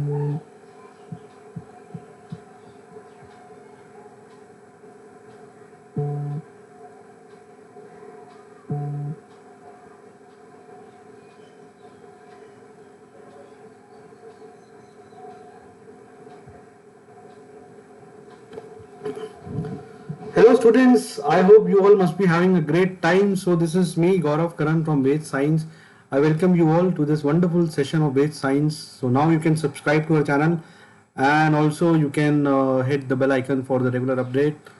Hello students, I hope you all must be having a great time. So this is me Gaurav Karan from Ved Science. I welcome you all to this wonderful session of Ved Science. So now you can subscribe to our channel and also you can hit the bell icon for the regular update.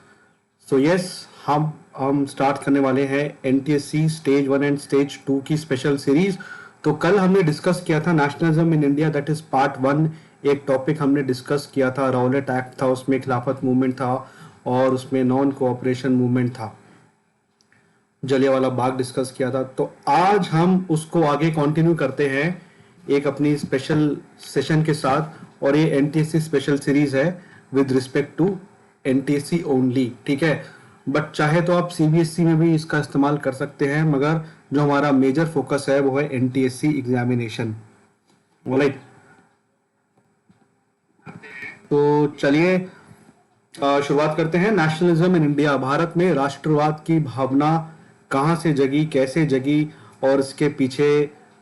So yes, हम start करने वाले हैं NTSC stage 1 and stage 2 की special series. तो कल हमने discuss किया था nationalism in India, that is part 1। एक टॉपिक हमने डिस्कस किया था, राउलेट एक्ट था, उसमें खिलाफत मूवमेंट था और उसमें नॉन कोऑपरेशन मूवमेंट था, जलियांवाला बाग डिस्कस किया था। तो आज हम उसको आगे कंटिन्यू करते हैं एक अपनी स्पेशल सेशन के साथ, और ये एनटीएससी स्पेशल सीरीज है with respect to NTSC only, ठीक है। बट चाहे तो आप सीबीएसई में भी इसका इस्तेमाल कर सकते हैं, मगर जो हमारा मेजर फोकस है वो है एनटीएससी एग्जामिनेशन। ऑलराइट, तो चलिए शुरुआत करते हैं। नेशनलिज्म इन इंडिया, भारत में राष्ट्रवाद की भावना कहां से जगी, कैसे जगी और इसके पीछे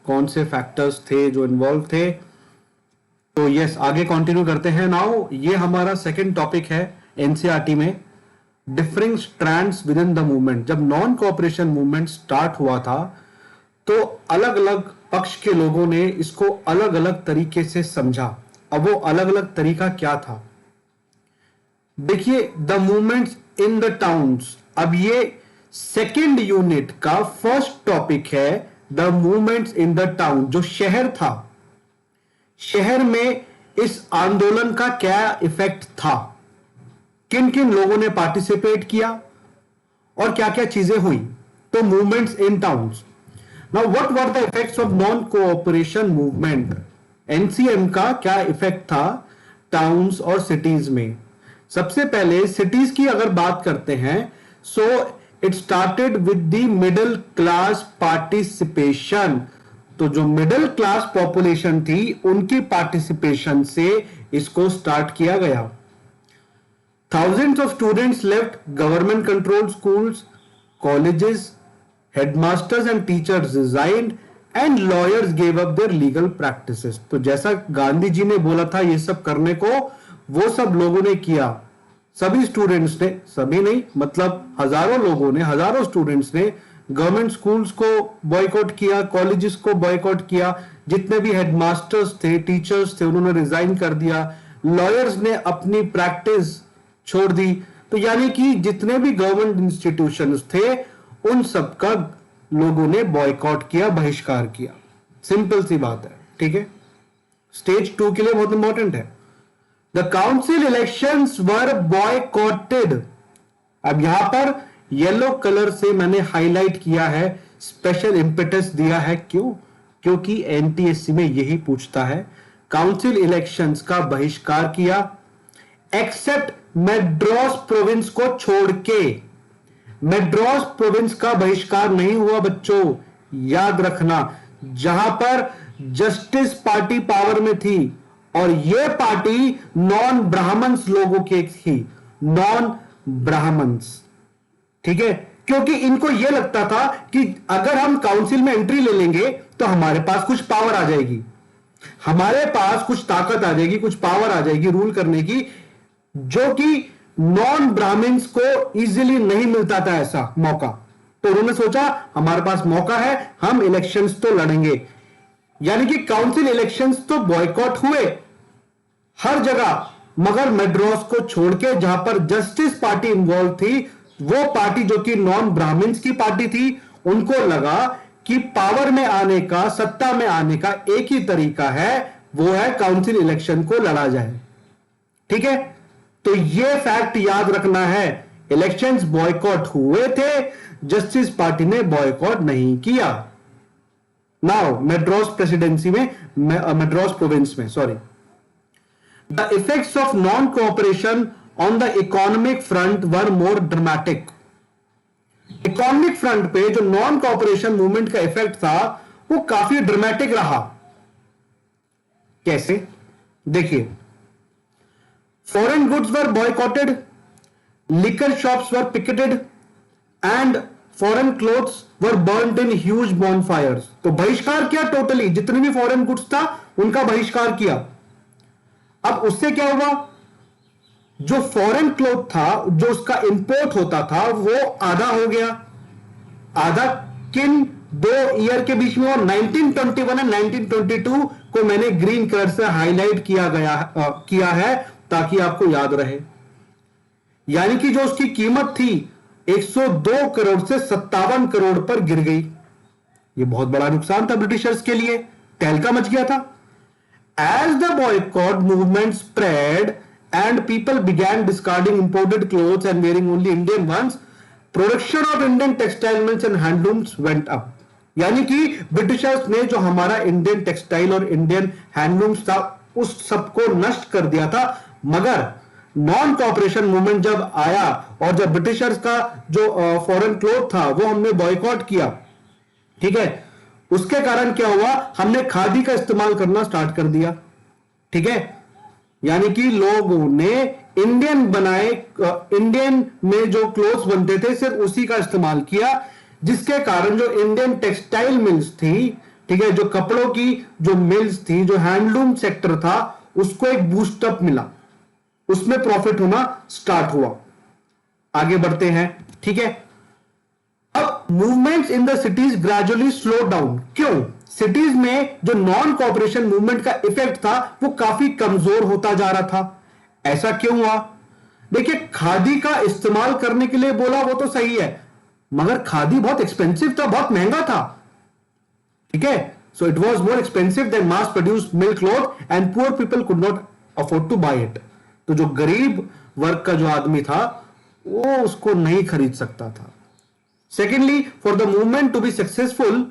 कौन से फैक्टर्स थे जो इन्वॉल्व थे। तो यस, आगे कंटिन्यू करते हैं। नाउ ये हमारा सेकंड टॉपिक है एनसीईआरटी में, differing strands with in the movement. जब नॉन कोऑपरेशन मूवमेंट स्टार्ट हुआ था तो अलग अलग पक्ष के लोगों ने इसको अलग अलग तरीके से समझा। अब वो अलग अलग तरीका क्या था, देखिए, the movements in the towns. अब ये सेकेंड यूनिट का फर्स्ट टॉपिक है, the movements in the town. जो शहर था, शहर में इस आंदोलन का क्या इफेक्ट था, किन किन लोगों ने पार्टिसिपेट किया और क्या क्या चीजें हुई। तो movements in towns. Now what were the effects of non cooperation movement, NCM का क्या इफेक्ट था टाउन्स और सिटीज में। सबसे पहले सिटीज की अगर बात करते हैं, so it started with the middle class participation. तो जो मिडिल क्लास पॉपुलेशन थी उनकी पार्टिसिपेशन से इसको स्टार्ट किया गया। Thousands of students left government controlled schools, colleges, headmasters and teachers resigned and lawyers gave up their legal practices। तो जैसा गांधी जी ने बोला था ये सब करने को, वो सब लोगों ने किया। सभी स्टूडेंट्स ने, सभी नहीं मतलब हजारों लोगों ने, हजारों स्टूडेंट्स ने गवर्नमेंट स्कूल्स को बॉयकॉट किया, कॉलेजेस को बॉयकॉट किया, जितने भी हेडमास्टर्स थे, टीचर्स थे, उन्होंने रिजाइन कर दिया, लॉयर्स ने अपनी प्रैक्टिस छोड़ दी। तो यानी कि जितने भी गवर्नमेंट इंस्टीट्यूशंस थे उन सबका लोगों ने बॉयकॉट किया, बहिष्कार किया। सिंपल सी बात है, ठीक है। स्टेज 2 के लिए बहुत इंपॉर्टेंट है। The council elections were boycotted. अब यहां पर येलो कलर से मैंने हाईलाइट किया है, स्पेशल इंपेटस दिया है। क्यों? क्योंकि एनटीएससी में यही पूछता है। काउंसिल इलेक्शंस का बहिष्कार किया, एक्सेप्ट मेड्रास प्रोविंस को छोड़ के। मेड्रास प्रोविंस का बहिष्कार नहीं हुआ बच्चों, याद रखना। जहां पर जस्टिस पार्टी पावर में थी और यह पार्टी नॉन ब्राह्मण्स लोगों की थी, नॉन ब्राह्मण्स, ठीक है। क्योंकि इनको यह लगता था कि अगर हम काउंसिल में एंट्री ले लेंगे तो हमारे पास कुछ पावर आ जाएगी, हमारे पास कुछ ताकत आ जाएगी, कुछ पावर आ जाएगी रूल करने की, जो कि नॉन ब्राह्मण्स को इजीली नहीं मिलता था ऐसा मौका। तो उन्होंने सोचा हमारे पास मौका है, हम इलेक्शंस तो लड़ेंगे। यानी कि काउंसिल इलेक्शंस तो बॉयकॉट हुए हर जगह, मगर मेड्रास को छोड़ के जहां पर जस्टिस पार्टी इन्वॉल्व थी, वो पार्टी जो कि नॉन ब्राह्मण्स की पार्टी थी, उनको लगा कि पावर में आने का, सत्ता में आने का एक ही तरीका है, वो है काउंसिल इलेक्शन को लड़ा जाए, ठीक है। तो यह फैक्ट याद रखना है, इलेक्शंस बॉयकॉट हुए थे, जस्टिस पार्टी ने बॉयकॉट नहीं किया। नाउ मेड्रास प्रेसिडेंसी में, मेड्रास प्रोविंस में, sorry. The effects of non cooperation on the economic front were more dramatic. Economic front पे जो नॉन कोऑपरेशन मूवमेंट का इफेक्ट था वो काफी ड्रामेटिक रहा। कैसे? देखिए, foreign goods were boycotted, liquor shops were picketed and foreign clothes were burned in huge bonfires. तो बहिष्कार किया टोटली, जितने भी फॉरेन गुड्स था उनका बहिष्कार किया। अब उससे क्या हुआ, जो फॉरेन क्लोथ था, जो उसका इंपोर्ट होता था, वो आधा हो गया। आधा किन 2 ईयर के बीच में, और 1921 एंड 1922 को मैंने ग्रीन कलर से हाईलाइट किया है ताकि आपको याद रहे। यानी कि जो उसकी कीमत थी 102 करोड़ से 57 करोड़ पर गिर गई। यह बहुत बड़ा नुकसान था ब्रिटिशर्स के लिए, तहलका मच गया था। As the boycott movement spread and people began discarding imported clothes and wearing only Indian ones, production of Indian textile mills and handlooms went up. यानी कि ब्रिटिशर्स ने जो हमारा इंडियन टेक्सटाइल और इंडियन हैंडलूम्स था उस सबको नष्ट कर दिया था। मगर नॉन कॉपरेशन मूवमेंट जब आया और जब ब्रिटिशर्स का जो फॉरेन क्लोथ था वो हमने बॉयकॉट किया, ठीक है, उसके कारण क्या हुआ, हमने खादी का इस्तेमाल करना स्टार्ट कर दिया। ठीक है, यानी कि लोगों ने इंडियन बनाए, इंडियन में जो क्लोथ्स बनते थे सिर्फ उसी का इस्तेमाल किया, जिसके कारण जो इंडियन टेक्सटाइल मिल्स थी, ठीक है, जो कपड़ों की जो मिल्स थी, जो हैंडलूम सेक्टर था, उसको एक बूस्टअप मिला, उसमें प्रॉफिट होना स्टार्ट हुआ। आगे बढ़ते हैं। ठीक है, अब movements in the cities gradually slow down. क्यों? सिटीज में जो नॉन कॉपरेशन मूवमेंट का इफेक्ट था वो काफी कमजोर होता जा रहा था। ऐसा क्यों हुआ? देखिए, खादी का इस्तेमाल करने के लिए बोला वो तो सही है, मगर खादी बहुत एक्सपेंसिव था, बहुत महंगा था। ठीक है, so it was more expensive than mass produced milk cloth and poor people could not afford to buy it. तो जो गरीब वर्ग का जो आदमी था वो उसको नहीं खरीद सकता था। Secondly, for the movement to be successful,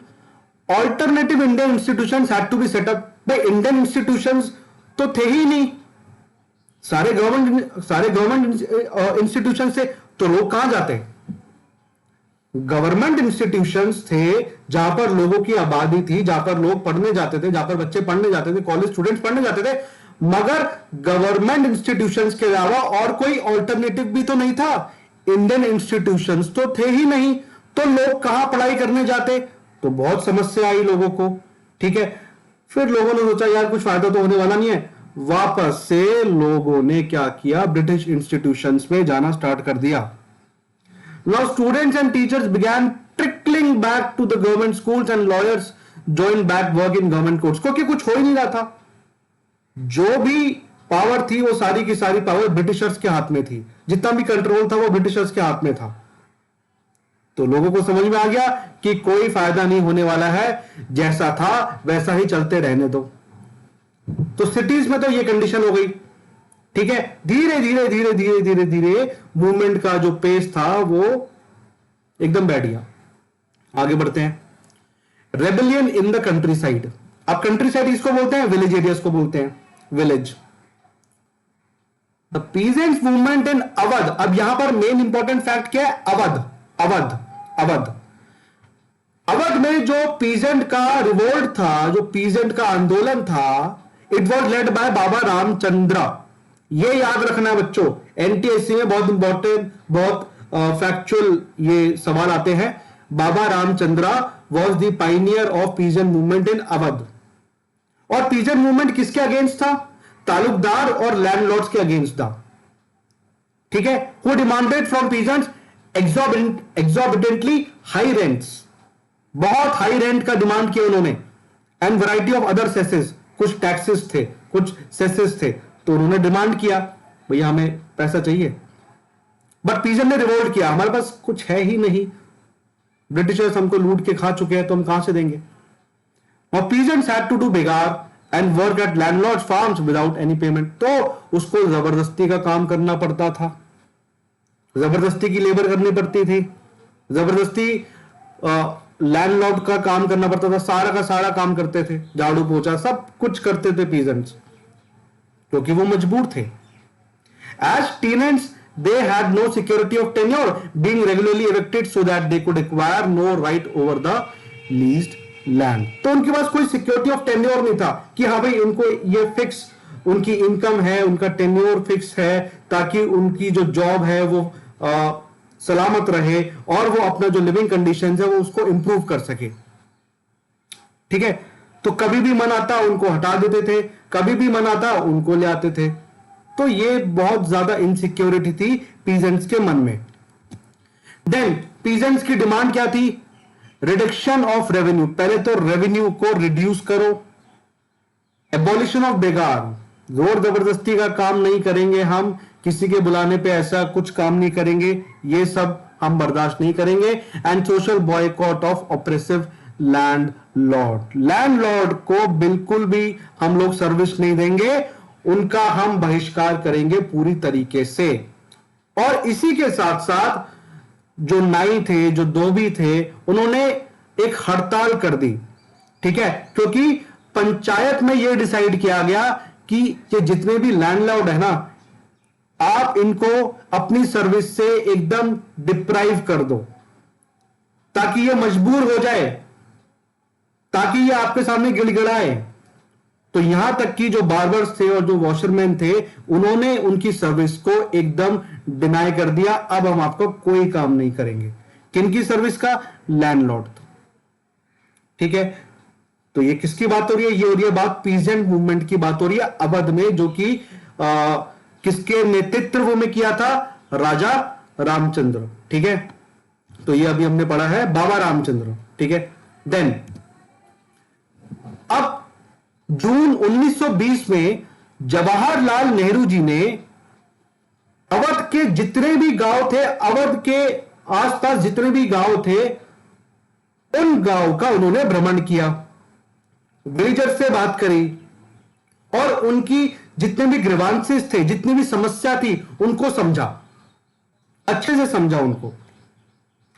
alternative Indian institutions had to be set up. भाई इंडियन इंस्टीट्यूशंस तो थे ही नहीं, सारे गवर्नमेंट इंस्टीट्यूशन से तो लोग कहां जाते? गवर्नमेंट इंस्टीट्यूशंस थे जहां पर लोगों की आबादी थी, जहां पर लोग पढ़ने जाते थे, जहां पर बच्चे पढ़ने जाते थे, कॉलेज स्टूडेंट्स पढ़ने जाते थे। मगर गवर्नमेंट इंस्टीट्यूशंस के अलावा और कोई ऑल्टरनेटिव भी तो नहीं था। इंडियन इंस्टीट्यूशंस तो थे ही नहीं, तो लोग कहां पढ़ाई करने जाते? तो बहुत समस्या आई लोगों को। ठीक है, फिर लोगों ने सोचा यार कुछ फायदा तो होने वाला नहीं है, वापस से लोगों ने क्या किया, ब्रिटिश इंस्टीट्यूशंस में जाना स्टार्ट कर दिया। Now students and teachers began trickling back to the government schools and lawyers join back work in government courts, क्योंकि कुछ हो ही नहीं रहा था। जो भी पावर थी वो सारी की सारी पावर ब्रिटिशर्स के हाथ में थी, जितना भी कंट्रोल था वो ब्रिटिशर्स के हाथ में था। तो लोगों को समझ में आ गया कि कोई फायदा नहीं होने वाला है, जैसा था वैसा ही चलते रहने दो। तो सिटीज में तो ये कंडीशन हो गई। ठीक है, धीरे धीरे धीरे धीरे धीरे धीरे मूवमेंट का जो पेस था वो एकदम बैठ गया। आगे बढ़ते हैं। Rebellion in the country side. अब कंट्री साइड इसको बोलते हैं, विलेज एरियाज को बोलते हैं village. The peasants movement in Awadh. अब यहां पर मेन इंपॉर्टेंट फैक्ट क्या है? अवध। अवध अवध अवध में जो पीजेंट का रिवोल्ट था, जो पीजेंट का आंदोलन था, इट वॉज लेड बाय बाबा रामचंद्र। ये याद रखना है बच्चों, एनटीएससी में बहुत इंपॉर्टेंट, बहुत फैक्चुअल ये सवाल आते हैं। Baba Ramchandra was the pioneer of peasant movement in Awadh. और पीजेंट मूवमेंट किसके अगेंस्ट था? तालुकदार और लैंडलॉर्ड्स के अगेंस्ट था। ठीक है, who demanded from peasants exorbitantly high rents. बहुत हाई रेंट का डिमांड किया उन्होंने, एंड वैरायटी ऑफ अदर सेसेस, कुछ टैक्सेस थे, कुछ सेसेस थे, तो उन्होंने डिमांड किया भैया हमें पैसा चाहिए। बट पीजेंट ने रिवोल्ट किया, हमारे पास कुछ है ही नहीं, ब्रिटिशर्स हमको लूट के खा चुके हैं, तो हम कहां से देंगे? और peasants had to do begar and work at landlords farms without any payment. तो उसको जबरदस्ती का काम करना पड़ता था, जबरदस्ती की लेबर करनी पड़ती थी, जबरदस्ती लैंडलॉर्ड का काम करना पड़ता था, सारा का सारा काम करते थे, झाड़ू पोछा सब कुछ करते थे पीजेंट्स, क्योंकि वो मजबूर थे। As tenants they had no security of tenure being regularly evicted so that they could acquire no right over the leased land. तो उनके पास कोई सिक्योरिटी ऑफ टेन्योर नहीं था कि हाँ भाई इनको ये फिक्स उनकी इनकम है, उनका टेन्योर फिक्स है, ताकि उनकी जो जॉब है वो सलामत रहे और वो अपना जो लिविंग कंडीशंस है वो उसको इंप्रूव कर सके। ठीक है, तो कभी भी मन आता उनको हटा देते थे, कभी भी मन आता उनको ले आते थे। तो ये बहुत ज्यादा इनसिक्योरिटी थी पीजेंट्स के मन में। देन पीजेंट्स की डिमांड क्या थी? Reduction of revenue. पहले तो रेवेन्यू को रिड्यूस करो, एबॉलिशन ऑफ बेगार, जोर जबरदस्ती का काम नहीं करेंगे हम, किसी के बुलाने पे ऐसा कुछ काम नहीं करेंगे, ये सब हम बर्दाश्त नहीं करेंगे। And social boycott of oppressive landlord. Landlord को बिल्कुल भी हम लोग सर्विस नहीं देंगे, उनका हम बहिष्कार करेंगे पूरी तरीके से। और इसी के साथ साथ जो नाई थे, जो धोबी थे, उन्होंने एक हड़ताल कर दी। ठीक है, क्योंकि पंचायत में यह डिसाइड किया गया कि ये जितने भी लैंडलॉर्ड है ना, आप इनको अपनी सर्विस से एकदम डिप्राइव कर दो, ताकि ये मजबूर हो जाए, ताकि ये आपके सामने गिड़गिड़ाए। तो यहां तक कि जो बार्बर्स थे और जो वॉशरमैन थे, उन्होंने उनकी सर्विस को एकदम डिनाई कर दिया। अब हम आपको कोई काम नहीं करेंगे। किनकी सर्विस का? लैंडलॉर्ड। ठीक है, तो ये किसकी बात हो रही है? ये हो रही है बात पीजेंट मूवमेंट की बात हो रही है अवध में, जो कि किसके नेतृत्व में किया था? राजा रामचंद्र। ठीक है, तो ये अभी हमने पढ़ा है बाबा रामचंद्र। ठीक है, देन अब जून 1920 में जवाहरलाल नेहरू जी ने अवध के जितने भी गांव थे, अवध के आसपास जितने भी गांव थे, उन गांव का उन्होंने भ्रमण किया, विलेजर से बात करी और उनकी जितने भी ग्रीवांसेस थे, जितनी भी समस्या थी, उनको समझा, अच्छे से समझा उनको।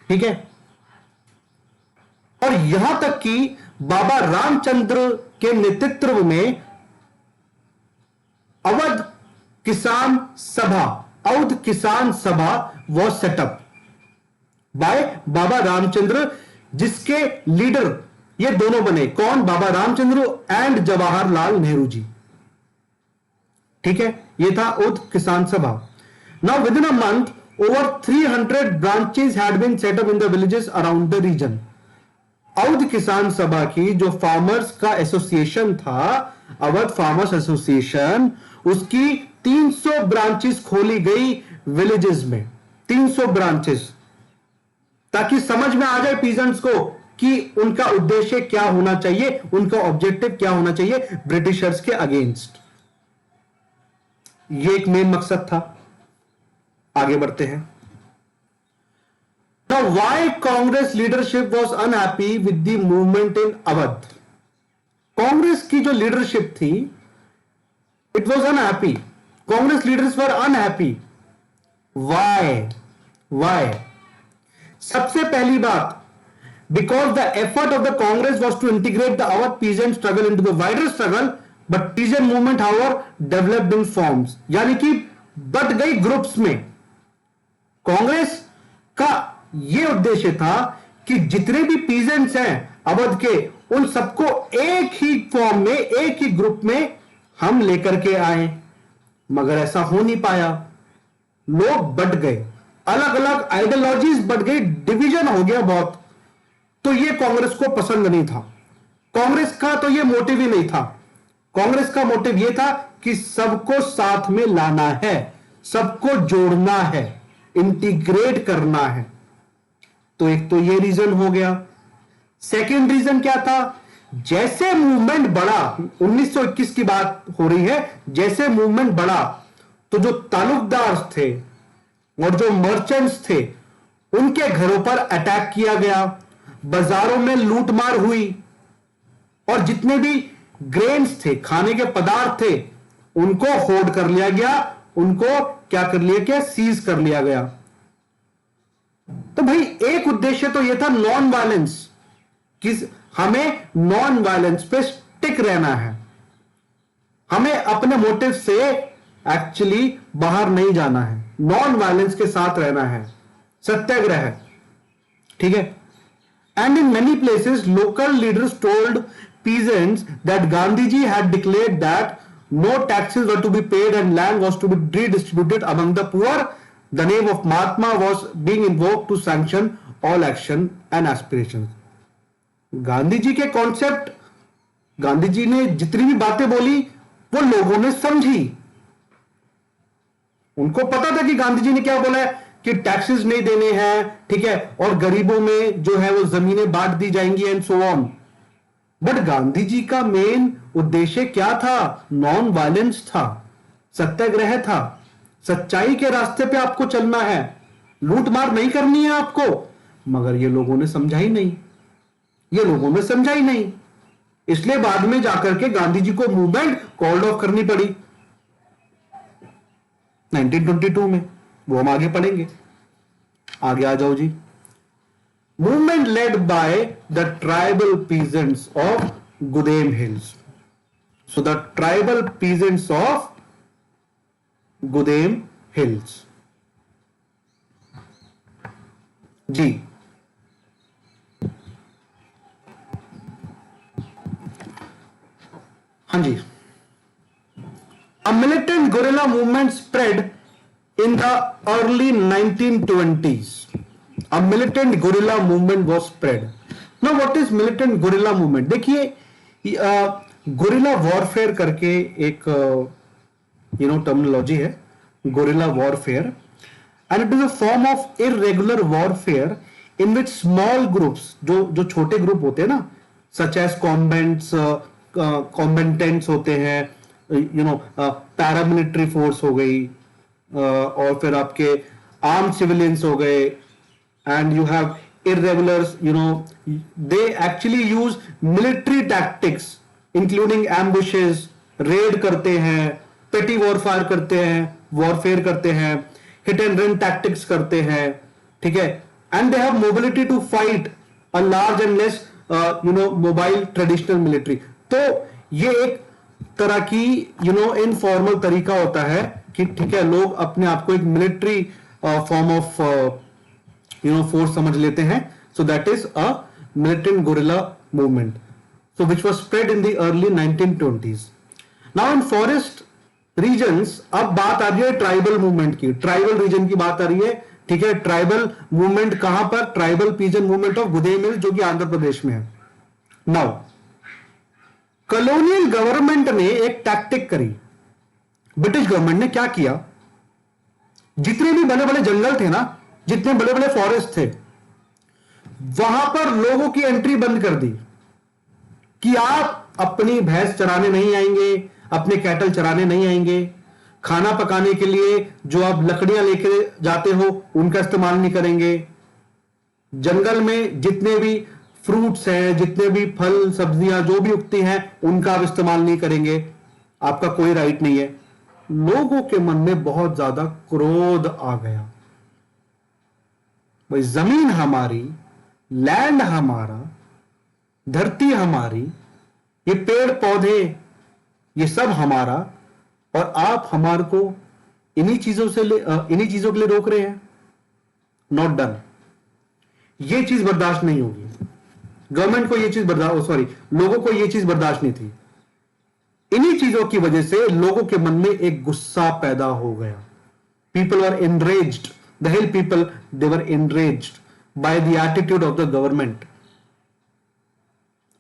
ठीक है, और यहां तक कि बाबा रामचंद्र के नेतृत्व में अवध किसान सभा, अवध किसान सभा वॉज सेटअप बाय बाबा रामचंद्र, जिसके लीडर ये दोनों बने। कौन? बाबा रामचंद्र एंड जवाहरलाल नेहरू जी। ठीक है, ये था अवध किसान सभा। Now with in a month over 300 branches had been set up in the villages around the region. Awadh किसान सभा की जो फार्मर्स का एसोसिएशन था, अवध फार्मर्स एसोसिएशन, उसकी 300 ब्रांचेस खोली गई विलेजेस में। 300 ब्रांचेस, ताकि समझ में आ जाए पीजेंट्स को कि उनका उद्देश्य क्या होना चाहिए, उनका ऑब्जेक्टिव क्या होना चाहिए ब्रिटिशर्स के अगेंस्ट। ये एक मेन मकसद था। आगे बढ़ते हैं। Now, why Congress leadership was unhappy with the movement in Awadh? Congress की जो लीडरशिप थी, it was unhappy. Congress leaders were unhappy. Why? सबसे पहली बात, because the effort of the Congress was to integrate the Awadh peasant struggle into the wider struggle, but peasant movement however developed in forms. यानी कि but गई groups में। कांग्रेस का यह उद्देश्य था कि जितने भी पीजेंट्स हैं अवध के, उन सबको एक ही फॉर्म में, एक ही ग्रुप में हम लेकर के आए, मगर ऐसा हो नहीं पाया। लोग बट गए, अलग अलग आइडियोलॉजीज बट गई, डिवीजन हो गया बहुत। तो यह कांग्रेस को पसंद नहीं था। कांग्रेस का तो यह मोटिव ही नहीं था। कांग्रेस का मोटिव यह था कि सबको साथ में लाना है, सबको जोड़ना है, इंटीग्रेट करना है। तो एक तो ये रीजन हो गया। सेकेंड रीजन क्या था? जैसे मूवमेंट बढ़ा, 1921 की बात हो रही है, जैसे मूवमेंट बढ़ा तो जो तालुकदार थे और जो मर्चेंट्स थे, उनके घरों पर अटैक किया गया, बाजारों में लूटमार हुई और जितने भी ग्रेन्स थे, खाने के पदार्थ थे, उनको होल्ड कर लिया गया, उनको क्या कर लिया गया? सीज कर लिया गया। तो भाई एक उद्देश्य तो यह था नॉन वायलेंस, कि हमें नॉन वायलेंस पे स्टिक रहना है, हमें अपने मोटिव से एक्चुअली बाहर नहीं जाना है, नॉन वायलेंस के साथ रहना है, सत्याग्रह है। ठीक है, and in many places local leaders told peasants that Gandhi ji had declared that no taxes were to be paid and land was to be redistributed among the poor. The name of Mahatma was being invoked to sanction all action and aspirations. Gandhi ji के concept, Gandhi ji ने जितनी भी बातें बोली वो लोगों ने समझी। उनको पता था कि गांधी जी ने क्या बोला है कि टैक्सेस नहीं देने हैं, ठीक है, और गरीबों में जो है वो जमीनें बांट दी जाएंगी and so on. But Gandhi ji का मेन उद्देश्य क्या था? नॉन वायलेंस था, सत्याग्रह था, सच्चाई के रास्ते पे आपको चलना है, लूट मार नहीं करनी है आपको। मगर ये लोगों ने समझा ही नहीं, ये लोगों ने समझा ही नहीं, इसलिए बाद में जाकर के गांधी जी को मूवमेंट कॉल्ड ऑफ करनी पड़ी 1922 में। वो हम आगे पढ़ेंगे। आगे आ जाओ जी। Movement led by the tribal peasants of Gudem hills. So the tribal peasants of Gudem hills जी। हाँ जी। A militant guerrilla movement spread in the early 1920s. A militant guerrilla movement was spread. Now what is militant guerrilla movement? देखिए guerrilla warfare करके एक terminology है, guerrilla warfare, and it is a form of irregular warfare in which small groups, जो छोटे group होते हैं ना, such as कॉम्बेंट्स, कॉम्बेंटेंट्स होते हैं, पैरामिलिट्री फोर्स हो गई, और फिर आपके आर्म सिविलियंस हो गए, and you have irregulars, they actually use military tactics including ambushes, red करते हैं, पेटी वॉरफेयर करते हैं, वॉरफेयर करते हैं, हिट एंड रन टैक्टिक्स करते हैं, ठीक है, and they have mobility to fight a large and less mobile traditional military. तो ये एक तरह की इनफॉर्मल तरीका होता है कि ठीक है, लोग अपने आप को एक मिलिट्री फॉर्म ऑफ फोर्स समझ लेते हैं। So that is a militant guerrilla movement, so which was spread in the early 1920s। Now in forest regions, अब बात आ रही है ट्राइबल मूवमेंट की, ट्राइबल रीजन की बात आ रही है, ठीक है। ट्राइबल मूवमेंट कहां पर? Tribal peasant movement of Gudem hills, जो कि आंध्र प्रदेश में है। नाउ कॉलोनियल गवर्नमेंट ने एक टैक्टिक करी। ब्रिटिश गवर्नमेंट ने क्या किया? जितने भी बड़े बड़े जंगल थे ना, जितने बड़े बड़े फॉरेस्ट थे, वहां पर लोगों की एंट्री बंद कर दी कि आप अपनी भैंस चराने नहीं आएंगे, अपने कैटल चराने नहीं आएंगे, खाना पकाने के लिए जो आप लकड़ियां लेके जाते हो उनका इस्तेमाल नहीं करेंगे, जंगल में जितने भी फ्रूट्स हैं, जितने भी फल सब्जियां जो भी उगती हैं, उनका आप इस्तेमाल नहीं करेंगे, आपका कोई राइट नहीं है। लोगों के मन में बहुत ज्यादा क्रोध आ गया। भाई जमीन हमारी, लैंड हमारा, धरती हमारी, ये पेड़ पौधे, ये सब हमारा, और आप हमारे को इन्हीं चीजों के लिए रोक रहे हैं। Not done. ये चीज बर्दाश्त नहीं होगी। गवर्नमेंट को ये चीज लोगों को ये चीज बर्दाश्त नहीं थी। इन्हीं चीजों की वजह से लोगों के मन में एक गुस्सा पैदा हो गया। People are enraged, the hill people, they were enraged by the attitude of the government।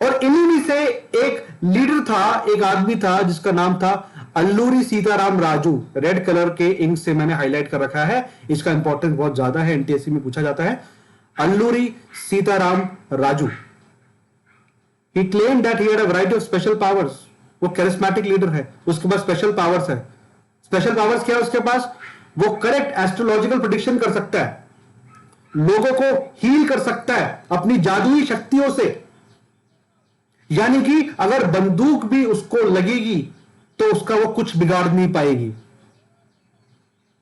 और इन्हीं में से एक लीडर था, एक आदमी था जिसका नाम था अल्लूरी सीताराम राजू। रेड कलर के इंक से मैंने हाईलाइट कर रखा है, इसका इंपॉर्टेंस बहुत ज्यादा है, एनटीएससी में पूछा जाता है। Alluri Sitaram Raju, he claimed that he had a variety of special powers। वो कैरिस्मेटिक लीडर है, उसके पास स्पेशल पावर्स है। स्पेशल पावर्स क्या है उसके पास? वो करेक्ट एस्ट्रोलॉजिकल प्रेडिक्शन कर सकता है, लोगों को हील कर सकता है अपनी जादुई शक्तियों से। यानी कि अगर बंदूक भी उसको लगेगी तो उसका वो कुछ बिगाड़ नहीं पाएगी,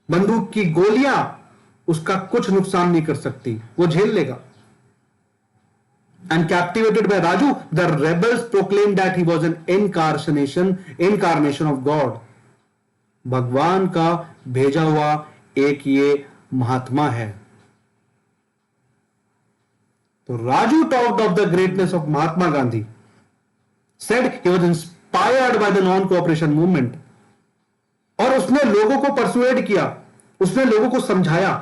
बंदूक की गोलियां उसका कुछ नुकसान नहीं कर सकती, वो झेल लेगा। And captivated by Raju, the rebels proclaimed that he was an incarnation of God। भगवान का भेजा हुआ एक ये महात्मा है। तो Raju talked of the greatness of Mahatma Gandhi, said he was inspired by the non-cooperation movement। और उसने लोगों को परसुएड किया, उसने लोगों को समझाया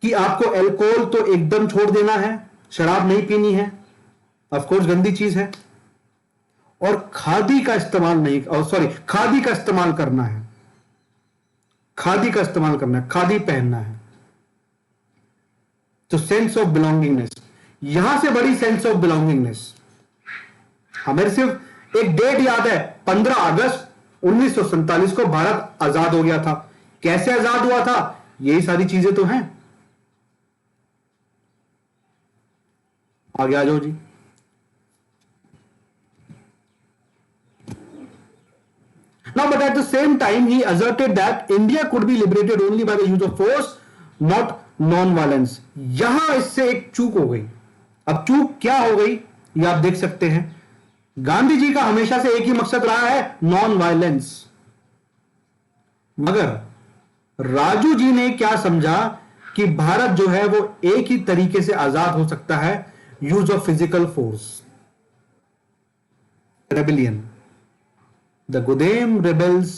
कि आपको अल्कोहल तो एकदम छोड़ देना है, शराब नहीं पीनी है, ऑफ कोर्स गंदी चीज है, और खादी का इस्तेमाल नहीं, सॉरी, खादी का इस्तेमाल करना है, खादी का इस्तेमाल करना है, खादी पहनना है। तो सेंस ऑफ बिलोंगिंगनेस, यहां से बड़ी सेंस ऑफ बिलोंगिंगनेस हमें सिर्फ एक डेट याद है, 15 अगस्त 1947 को भारत आजाद हो गया था। कैसे आजाद हुआ था, यही सारी चीजें तो हैं। आगे आ जाओ जी। Now, but at the same time, he asserted that India could be liberated only by the use of force, not non-violence. यहां इससे एक चूक हो गई। अब चूक क्या हो गई, ये आप देख सकते हैं। गांधी जी का हमेशा से एक ही मकसद रहा है, नॉन वायलेंस। मगर राजू जी ने क्या समझा कि भारत जो है वो एक ही तरीके से आजाद हो सकता है, use of physical force, rebellion. The Gudem rebels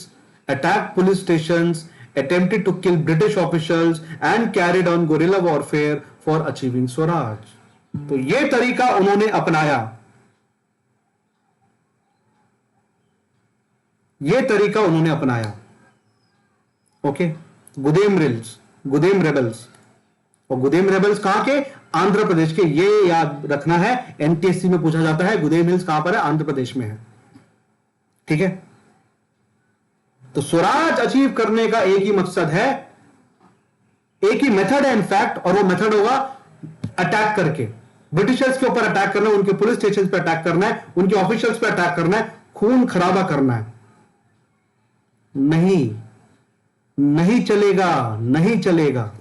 attacked police stations, attempted to kill British officials and carried on guerrilla warfare for achieving Swaraj. तो ये तरीका उन्होंने अपनाया, ये तरीका उन्होंने अपनाया। Okay, Gudem rebels. और गुदेम रेबल्स कहां के, आंध्र प्रदेश के। ये याद रखना है, एनटीएससी में पूछा जाता है, गुदेम हिल्स कहां पर है, आंध्र प्रदेश में है। ठीक है, तो स्वराज अचीव करने का एक ही मकसद है, एक ही मेथड है इनफैक्ट, और वो मेथड होगा अटैक करके, ब्रिटिशर्स के ऊपर अटैक करना है, उनके पुलिस स्टेशन पे अटैक करना है, उनके ऑफिशियल्स पे अटैक करना है, खून खराबा करना है। नहीं, नहीं चलेगा, नहीं चलेगा।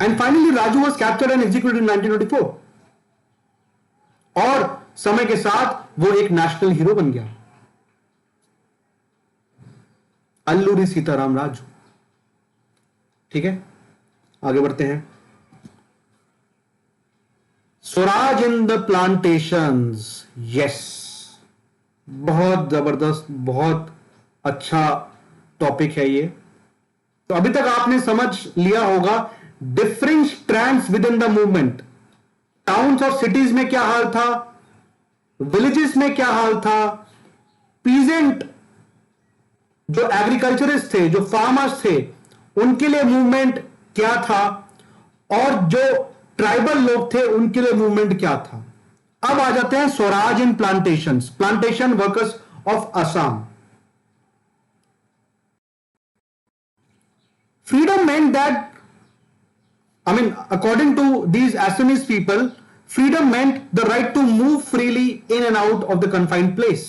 And finally Raju was captured and executed in 1924, और समय के साथ वो एक नेशनल हीरो बन गया, अल्लूरी सीताराम राजू। ठीक है, आगे बढ़ते हैं। Swaraj in the plantations, yes, बहुत जबरदस्त, बहुत अच्छा टॉपिक है ये। तो अभी तक आपने समझ लिया होगा differing strands with in the movement. Towns और सिटीज में क्या हाल था, विलेजेस में क्या हाल था, पीजेंट जो एग्रीकल्चरिस्ट थे, जो फार्मर्स थे, उनके लिए मूवमेंट क्या था, और जो ट्राइबल लोग थे उनके लिए मूवमेंट क्या था। अब आ जाते हैं swaraj in plantations, plantation workers of Assam. Freedom meant that, according to these Assamese people, freedom meant the right to move freely in and out of the confined place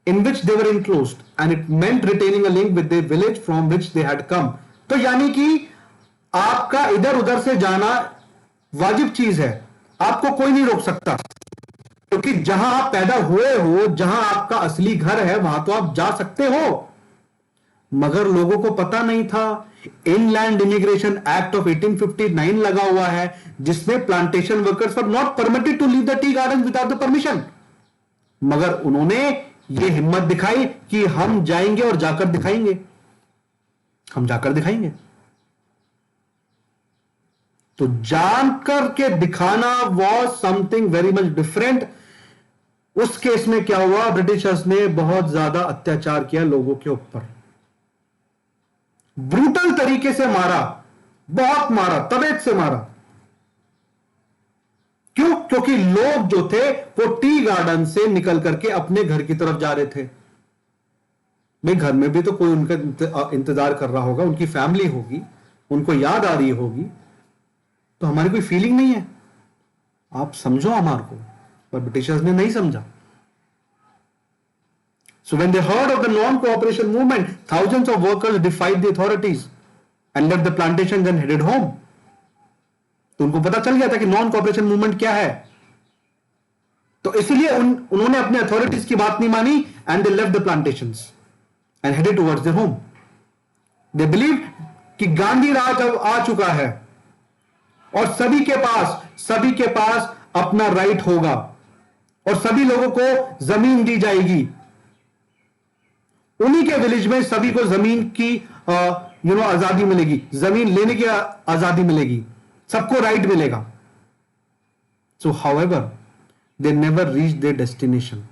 in which they were enclosed, and it meant retaining a link with the village from which they had come. तो यानी कि आपका इधर उधर से जाना वाजिब चीज है, आपको कोई नहीं रोक सकता, क्योंकि जहां आप पैदा हुए हो, जहां आपका असली घर है, वहां तो आप जा सकते हो। मगर लोगों को पता नहीं था, इनलैंड इमिग्रेशन एक्ट ऑफ 1859 लगा हुआ है, जिसमें plantation workers were not permitted to leave the tea garden without the permission. मगर उन्होंने ये हिम्मत दिखाई कि हम जाएंगे और जाकर दिखाएंगे, हम जाकर दिखाएंगे। तो जानकर के दिखाना was something very much different. उस केस में क्या हुआ, ब्रिटिशर्स ने बहुत ज्यादा अत्याचार किया लोगों के ऊपर, ब्रूटल तरीके से मारा, बहुत मारा, तबीयत से मारा। क्यों? क्योंकि लोग जो थे वो टी गार्डन से निकल करके अपने घर की तरफ जा रहे थे। भाई घर में भी तो कोई उनका इंतजार कर रहा होगा, उनकी फैमिली होगी, उनको याद आ रही होगी, तो हमारी कोई फीलिंग नहीं है, आप समझो हमारे को। पर ब्रिटिशर्स ने नहीं समझा। So when they heard of the non-cooperation movement, thousands of workers defied the authorities and left the plantations and headed home. तो उनको पता चल गया था कि नॉन कॉपरेशन मूवमेंट क्या है, तो इसलिए उन्होंने अपने अथॉरिटीज की बात नहीं मानी, and they left the plantations and headed towards their home. They believe कि गांधी राज अब आ चुका है और सभी के पास अपना राइट होगा, और सभी लोगों को जमीन दी जाएगी। उन्हीं के विलेज में सभी को जमीन की आजादी मिलेगी, जमीन लेने की आजादी मिलेगी, सबको राइट मिलेगा। सो however they never reach there destination,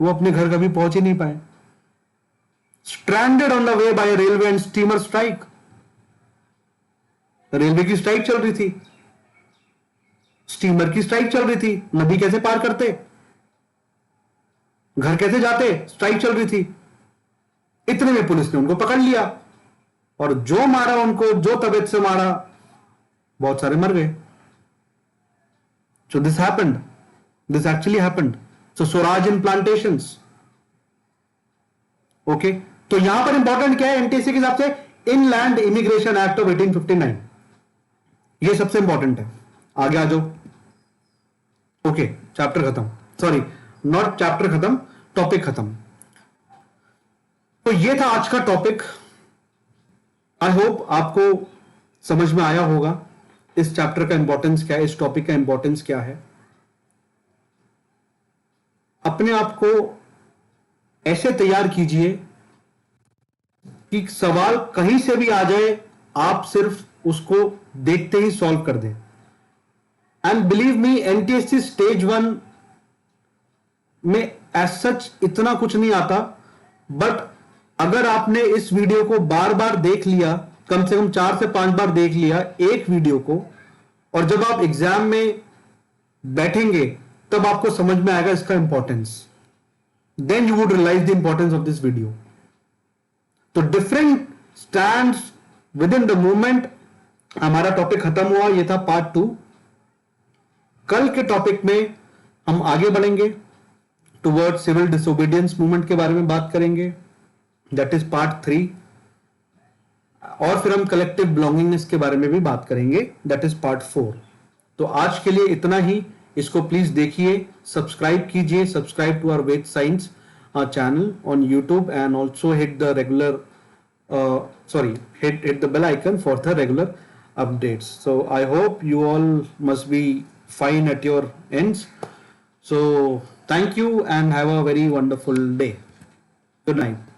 वो अपने घर कभी पहुंच ही नहीं पाए। Stranded on the way by railway and steamer strike, railway की स्ट्राइक चल रही थी, स्टीमर की स्ट्राइक चल रही थी, नदी कैसे पार करते, घर कैसे जाते, स्ट्राइक चल रही थी। इतने में पुलिस ने उनको पकड़ लिया और जो मारा उनको, जो तबीयत से मारा, बहुत सारे मर गए। So this happened, this actually happened. So Swaraj in plantations. Okay, तो यहां पर इंपॉर्टेंट क्या है एनटीएससी के हिसाब से? इनलैंड इमिग्रेशन एक्ट ऑफ 1859, ये सबसे इंपॉर्टेंट है। आगे आ जाओ। ओके, चैप्टर खत्म, सॉरी नॉट चैप्टर खत्म, टॉपिक खत्म। तो ये था आज का टॉपिक। आई होप आपको समझ में आया होगा इस चैप्टर का इंपॉर्टेंस क्या है, इस टॉपिक का इंपॉर्टेंस क्या है। अपने आप को ऐसे तैयार कीजिए कि सवाल कहीं से भी आ जाए, आप सिर्फ उसको देखते ही सॉल्व कर दें। And believe me, NTSC stage 1 में एज सच इतना कुछ नहीं आता, बट अगर आपने इस वीडियो को बार बार देख लिया, कम से कम 4 से 5 बार देख लिया एक वीडियो को, और जब आप एग्जाम में बैठेंगे तब आपको समझ में आएगा इसका importance. Then you would realise the importance of this video. तो different stands within the movement, हमारा टॉपिक खत्म हुआ, यह था पार्ट 2। कल के टॉपिक में हम आगे बढ़ेंगे, टुवर्ड सिविल डिसोबीडियंस मूवमेंट के बारे में बात करेंगे, दैट इज पार्ट 3। और फिर हम कलेक्टिव बिलोंगिंगनेस के बारे में भी बात करेंगे, दैट इज पार्ट 4। तो आज के लिए इतना ही। इसको प्लीज देखिए, सब्सक्राइब कीजिए, subscribe to our Ved science channel on YouTube, and also hit the regular hit the bell icon for the regular updates. So I hope you all must be fine at your ends. So thank you and have a very wonderful day. Good night.